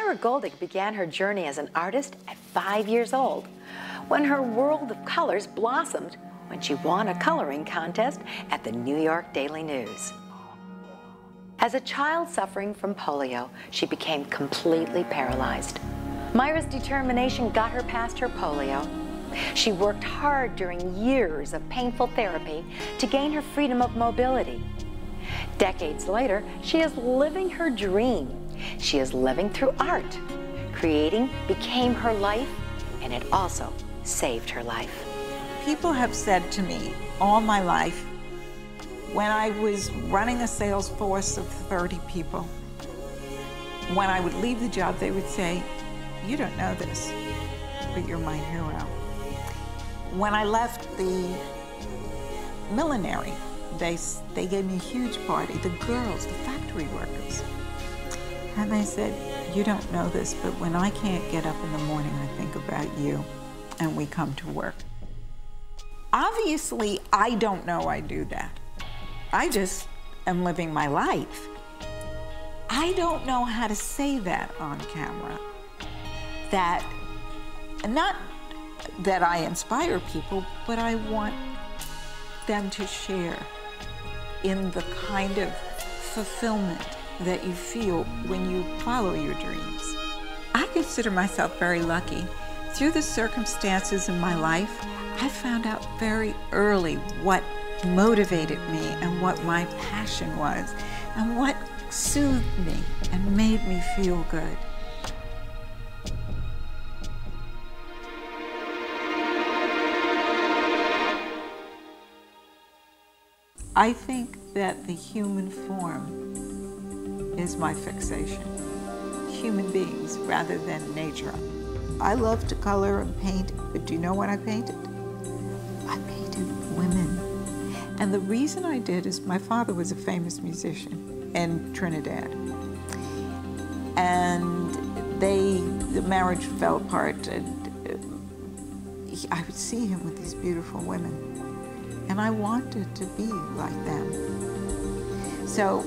Myra Goldick began her journey as an artist at 5 years old, when her world of colors blossomed when she won a coloring contest at the New York Daily News. As a child suffering from polio, she became completely paralyzed. Myra's determination got her past her polio. She worked hard during years of painful therapy to gain her freedom of mobility. Decades later, she is living her dream. She is living through art. Creating became her life, and it also saved her life. People have said to me all my life, when I was running a sales force of 30 people, when I would leave the job, they would say, "You don't know this, but you're my hero." When I left the millinery, they gave me a huge party, the girls, the factory workers. And they said, "You don't know this, but when I can't get up in the morning, I think about you, and we come to work." Obviously, I don't know I do that. I just am living my life. I don't know how to say that on camera. That, not that I inspire people, but I want them to share in the kind of fulfillment that you feel when you follow your dreams. I consider myself very lucky. Through the circumstances in my life, I found out very early what motivated me and what my passion was and what soothed me and made me feel good. I think that the human form is my fixation. Human beings rather than nature. I love to color and paint, but do you know what I painted? I painted women. And the reason I did is my father was a famous musician in Trinidad. And the marriage fell apart, and I would see him with these beautiful women. And I wanted to be like them. So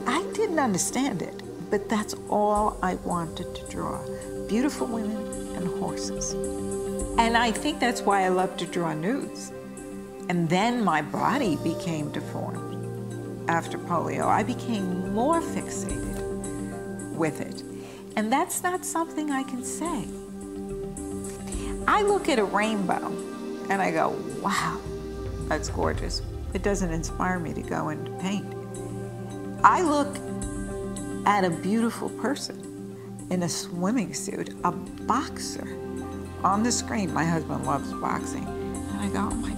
I didn't understand it, but that's all I wanted to draw. Beautiful women and horses. And I think that's why I love to draw nudes. And then my body became deformed after polio. I became more fixated with it. And that's not something I can say. I look at a rainbow and I go, wow, that's gorgeous. It doesn't inspire me to go and paint. I look at a beautiful person in a swimming suit, a boxer, on the screen. My husband loves boxing. And I go, oh my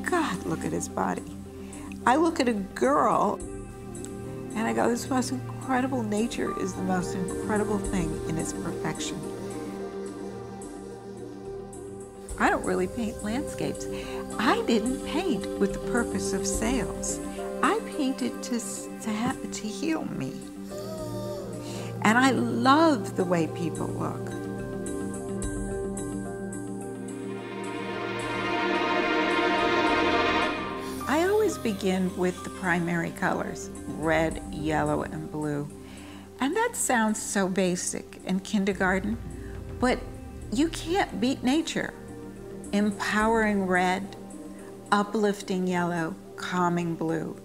God, look at his body. I look at a girl and I go, this most incredible nature is the most incredible thing in its perfection. I don't really paint landscapes. I didn't paint with the purpose of sales. I painted to heal me. And I love the way people look. I always begin with the primary colors, red, yellow, and blue. And that sounds so basic in kindergarten, but you can't beat nature. Empowering red, uplifting yellow, calming blue.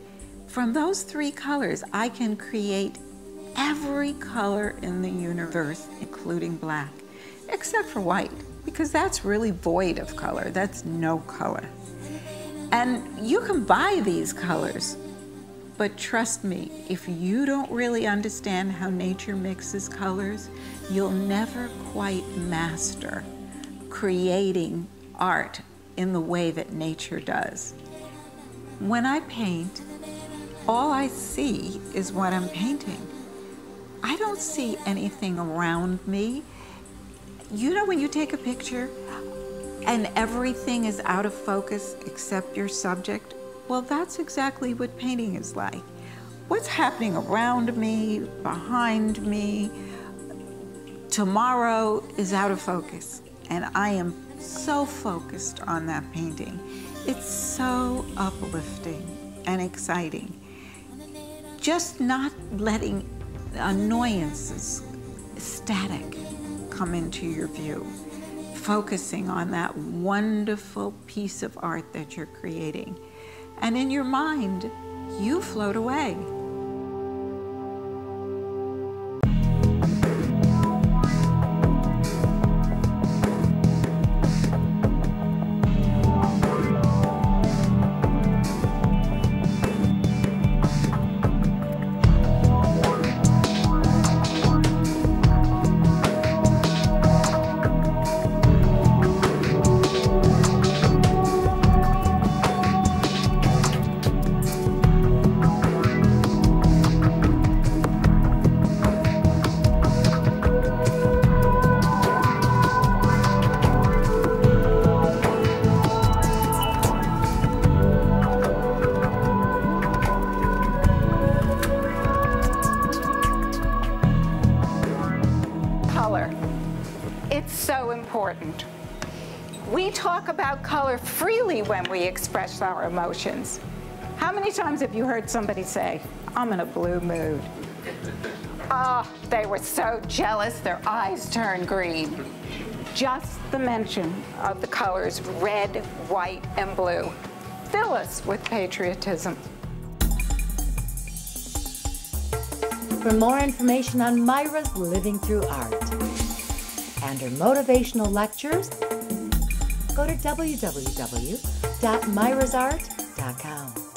From those three colors, I can create every color in the universe, including black, except for white, because that's really void of color. That's no color. And you can buy these colors, but trust me, if you don't really understand how nature mixes colors, you'll never quite master creating art in the way that nature does. When I paint, all I see is what I'm painting. I don't see anything around me. You know when you take a picture and everything is out of focus except your subject? Well, that's exactly what painting is like. What's happening around me, behind me, tomorrow is out of focus. And I am so focused on that painting. It's so uplifting and exciting. Just not letting annoyances static come into your view, focusing on that wonderful piece of art that you're creating. And in your mind, you float away. It's so important. We talk about color freely when we express our emotions. How many times have you heard somebody say, "I'm in a blue mood"? Oh, they were so jealous, their eyes turned green. Just the mention of the colors red, white, and blue fill us with patriotism. For more information on Myra's Living Through Art and her motivational lectures, go to www.myrasart.com.